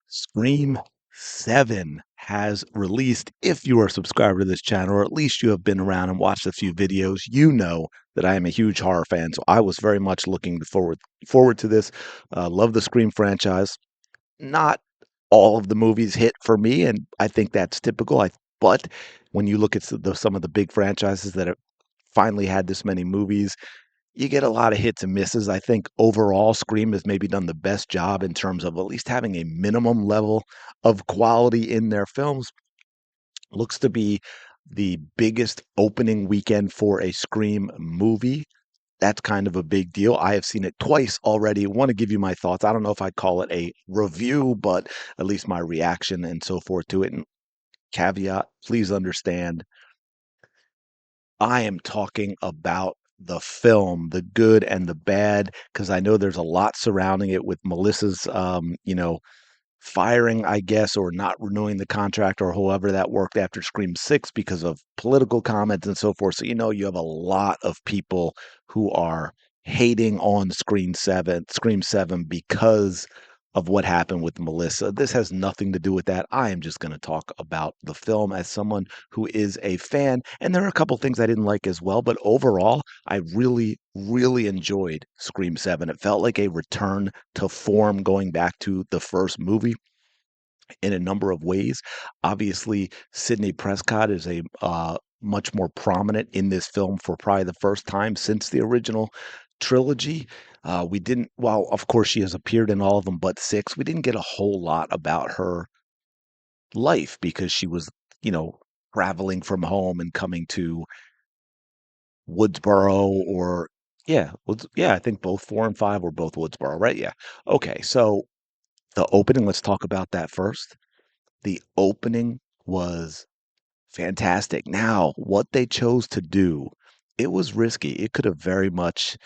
Scream 7 has released. If you are a subscriber to this channel, or at least you have been around and watched a few videos, you know that I am a huge horror fan. So I was very much looking forward to this. Love the Scream franchise. Not all of the movies hit for me, and I think that's typical. But when you look at some of the big franchises that have finally had this many movies, you get a lot of hits and misses. I think overall, Scream has maybe done the best job in terms of at least having a minimum level of quality in their films. Looks to be the biggest opening weekend for a Scream movie. That's kind of a big deal. I have seen it twice already. Want to give you my thoughts. I don't know if I'd call it a review, but at least my reaction and so forth to it. And caveat, please understand I am talking about the film, the good and the bad, because I know there's a lot surrounding it with Melissa's, firing, I guess, or not renewing the contract or however that worked after Scream 6 because of political comments and so forth. So, you have a lot of people who are hating on Scream 7 because of what happened with Melissa. This has nothing to do with that. I am just going to talk about the film as someone who is a fan. And there are a couple things I didn't like as well, but overall, I really, really enjoyed Scream 7. It felt like a return to form going back to the first movie in a number of ways. Obviously, Sidney Prescott is a much more prominent in this film for probably the first time since the original trilogy. We didn't, well, of course, she has appeared in all of them but six. We didn't get a whole lot about her life because she was, you know, traveling from home and coming to Woodsboro or yeah, I think both 4 and 5 were both Woodsboro, right? Yeah. Okay, so the opening, let's talk about that first. The opening was fantastic. Now, what they chose to do, it was risky. It could have very much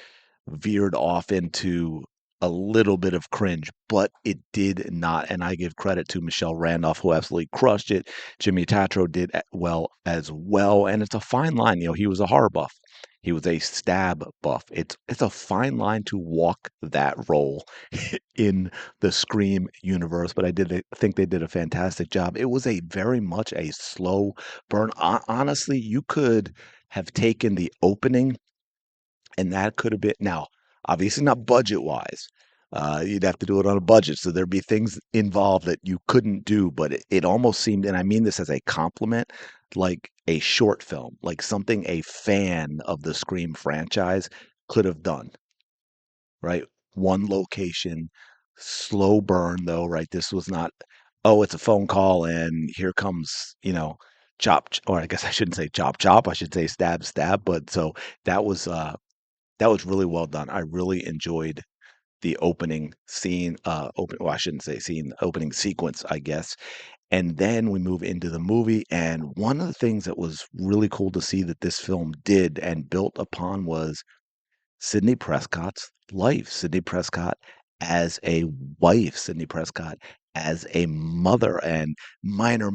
veered off into a little bit of cringe, but it did not. And I give credit to Michelle Randolph, who absolutely crushed it. Jimmy Tatro did well as well. And it's a fine line. He was a horror buff. He was a stab buff. It's a fine line to walk that role in the Scream universe, but think they did a fantastic job. It was a very much a slow burn. Honestly, you could have taken the opening and that could have been now, obviously not budget wise. You'd have to do it on a budget. So there'd be things involved that you couldn't do, but it almost seemed, and I mean this as a compliment, like a short film, like something a fan of the Scream franchise could have done, right? One location, slow burn though, right? This was not, oh, it's a phone call and here comes, or I guess I shouldn't say chop chop, I should say stab stab. But so that was uh that was really well done. I really enjoyed the opening scene, well, I shouldn't say scene, opening sequence, I guess. And then we move into the movie. And one of the things that was really cool to see that this film did and built upon was Sidney Prescott's life. Sidney Prescott as a wife, Sidney Prescott as a mother, and minor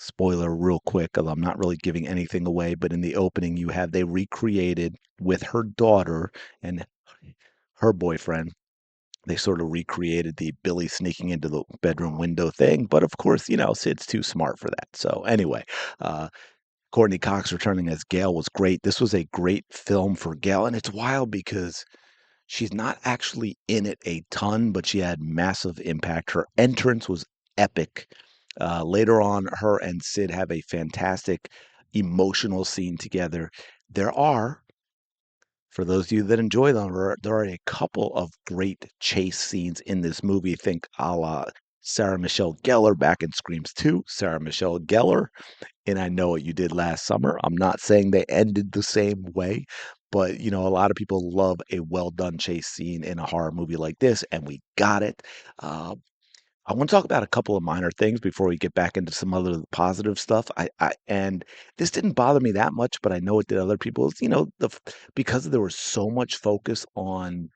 spoiler real quick, 'cause I'm not really giving anything away, but in the opening they recreated with her daughter and her boyfriend. They sort of recreated the Billy sneaking into the bedroom window thing, but of course, Sid's too smart for that. So anyway, uh, Courtney Cox returning as Gail was great. This was a great film for Gail, and it's wild because she's not actually in it a ton, but she had massive impact. Her entrance was epic. Later on, her and Sid have a fantastic emotional scene together. There are, for those of you that enjoy them, there are a couple of great chase scenes in this movie. Think a la Sarah Michelle Gellar back in Screams 2, Sarah Michelle Gellar, and I Know What You Did Last Summer. I'm not saying they ended the same way, but a lot of people love a well done chase scene in a horror movie like this, and we got it. Uh, I want to talk about a couple of minor things before we get back into some other positive stuff. And this didn't bother me that much, but I know it did other people. Because there was so much focus on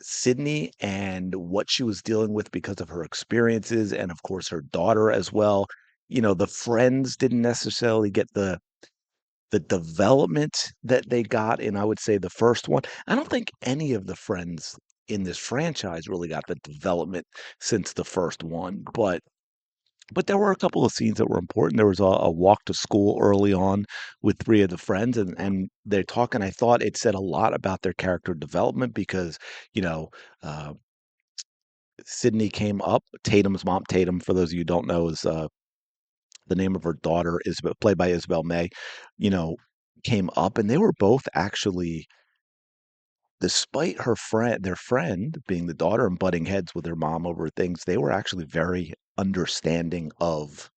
Sydney and what she was dealing with because of her experiences, and of course her daughter as well. The friends didn't necessarily get the development that they got in, I would say, the first one. I don't think any of the friends in this franchise really got the development since the first one. But there were a couple of scenes that were important. There was a walk to school early on with three of the friends, and they're talking. I thought it said a lot about their character development because, you know, uh, Sydney came up. Tatum's mom, Tatum, for those of you who don't know, is the name of her daughter, Isabel, played by Isabel May, you know, came up, and they were both actually, despite their friend being the daughter and butting heads with her mom over things, they were actually very understanding of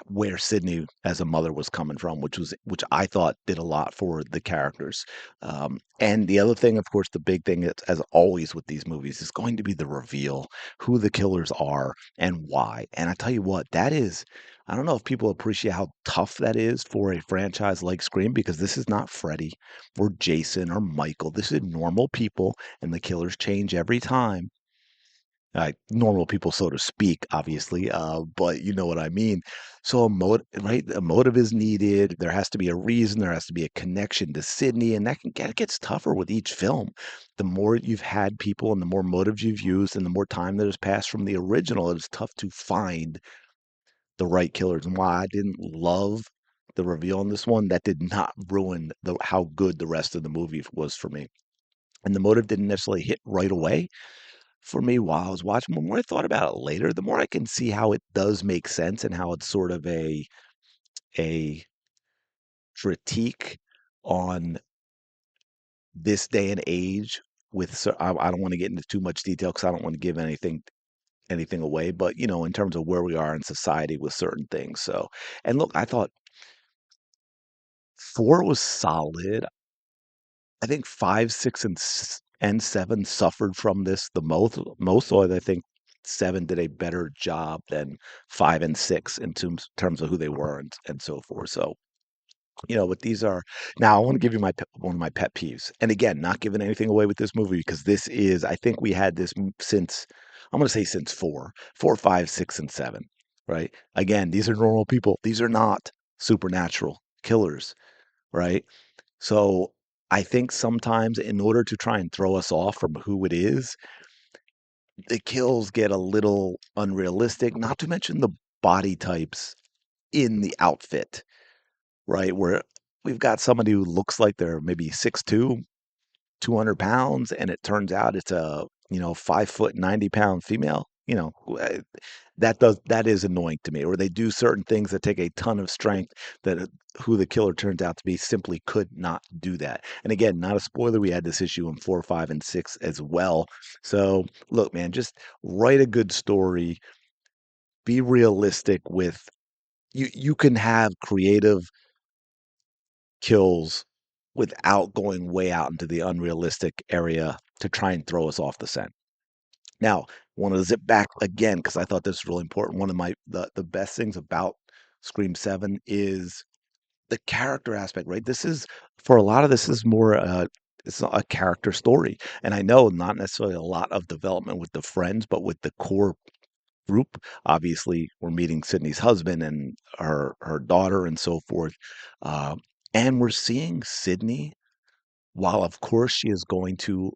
where Sydney as a mother was coming from, which I thought did a lot for the characters. And the other thing, of course, the big thing, is, as always with these movies, is going to be the reveal, who the killers are and why. And I tell you what, that is. I don't know if people appreciate how tough that is for a franchise like Scream, because this is not Freddy or Jason or Michael. This is normal people, and the killers change every time. Normal people, so to speak, obviously, but you know what I mean. So right? A motive is needed. There has to be a reason. There has to be a connection to Sydney, and that gets tougher with each film. The more you've had people, and the more motives you've used, and the more time that has passed from the original, it's tough to find the right killers. And why I didn't love the reveal on this one, that did not ruin how good the rest of the movie was for me. And the motive didn't necessarily hit right away for me while I was watching. The more I thought about it later, the more I can see how it does make sense and how it's sort of a critique on this day and age. I don't want to get into too much detail because I don't want to give anything away. But in terms of where we are in society with certain things. So, and look, I thought four was solid. I think five, six, and seven suffered from this the most. So I think seven did a better job than five and six in terms of who they were and so forth. So but these are now. I want to give you one of my pet peeves, and again, not giving anything away with this movie because this is. I think we had this since. I'm going to say since four, five, six, and seven. Right. Again, these are normal people. These are not supernatural killers. Right. So I think sometimes in order to try and throw us off from who it is, the kills get a little unrealistic, not to mention the body types in the outfit, right? Where we've got somebody who looks like they're maybe 6'2", 200 pounds, and it turns out it's a 5 foot 90 pound female. That is annoying to me. Or they do certain things that take a ton of strength that who the killer turns out to be simply could not do that. And again, not a spoiler, we had this issue in 4, 5, and 6 as well. So look, man, just write a good story, be realistic with you can have creative kills without going way out into the unrealistic area to try and throw us off the scent. Now, want to zip back again because I thought this was really important. One of the best things about Scream 7 is the character aspect, right? This is for a lot of this is more it's not a character story. And I know not necessarily a lot of development with the friends, but with the core group. Obviously, we're meeting Sydney's husband and her daughter and so forth. Uh, and we're seeing Sydney, while of course she is going to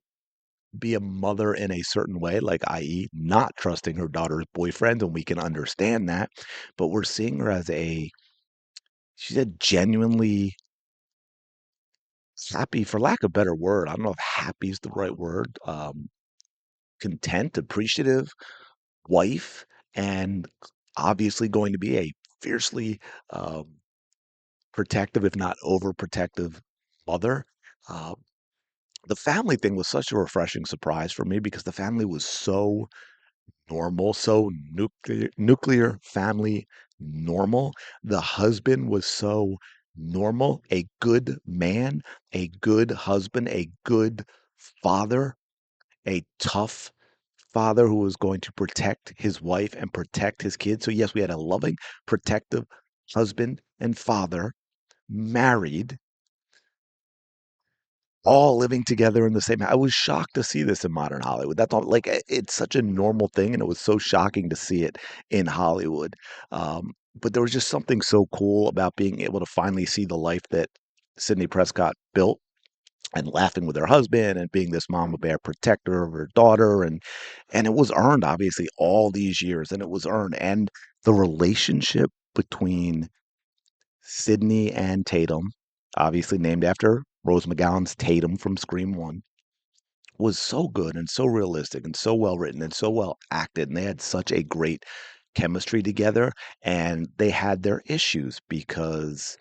be a mother in a certain way, like i.e., not trusting her daughter's boyfriend, and we can understand that. But we're seeing her as she's a genuinely happy, for lack of a better word. I don't know if happy is the right word. Content, appreciative wife, and obviously going to be a fiercely um, protective, if not overprotective, mother. Uh, the family thing was such a refreshing surprise for me because the family was so normal, so nuclear family normal. The husband was so normal, a good man, a good husband, a good father, a tough father who was going to protect his wife and protect his kids. So yes, we had a loving, protective husband and father, married, all living together in the same. I was shocked to see this in modern Hollywood. That's all. Like it's such a normal thing, and it was so shocking to see it in Hollywood. But there was just something so cool about being able to finally see the life that Sidney Prescott built and laughing with her husband and being this mama bear protector of her daughter, and it was earned, obviously, all these years, and it was earned, and the relationship between Sydney and Tatum, obviously named after Rose McGowan's Tatum from Scream 1, was so good and so realistic and so well written and so well acted, and they had such a great chemistry together, and they had their issues because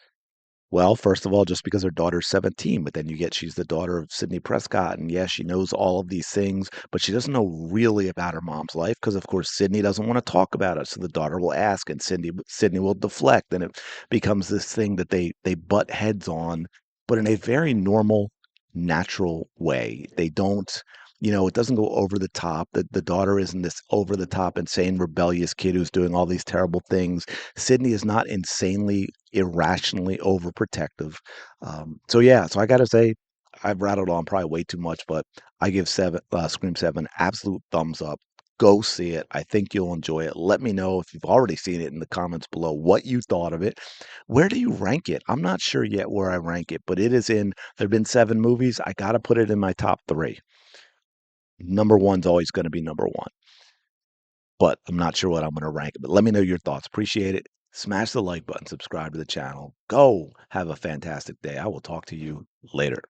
well, first of all, just because her daughter's 17, but then you get she's the daughter of Sidney Prescott, and yes, she knows all of these things, but she doesn't know really about her mom's life because, of course, Sydney doesn't want to talk about it. So the daughter will ask, and Sydney will deflect, and it becomes this thing that they butt heads on, but in a very normal, natural way. They don't, it doesn't go over the top. The daughter isn't this over the top, insane, rebellious kid who's doing all these terrible things. Sydney is not insanely, irrationally overprotective. So yeah, so I gotta say, I've rattled on probably way too much, but I give Scream 7 absolute thumbs up. Go see it. I think you'll enjoy it. Let me know if you've already seen it in the comments below what you thought of it. Where do you rank it? I'm not sure yet where I rank it, but it is in, there have been 7 movies. I gotta put it in my top 3. Number one's always gonna be number one, but I'm not sure what I'm gonna rank it. But let me know your thoughts. Appreciate it. Smash the like button, subscribe to the channel. Go have a fantastic day. I will talk to you later.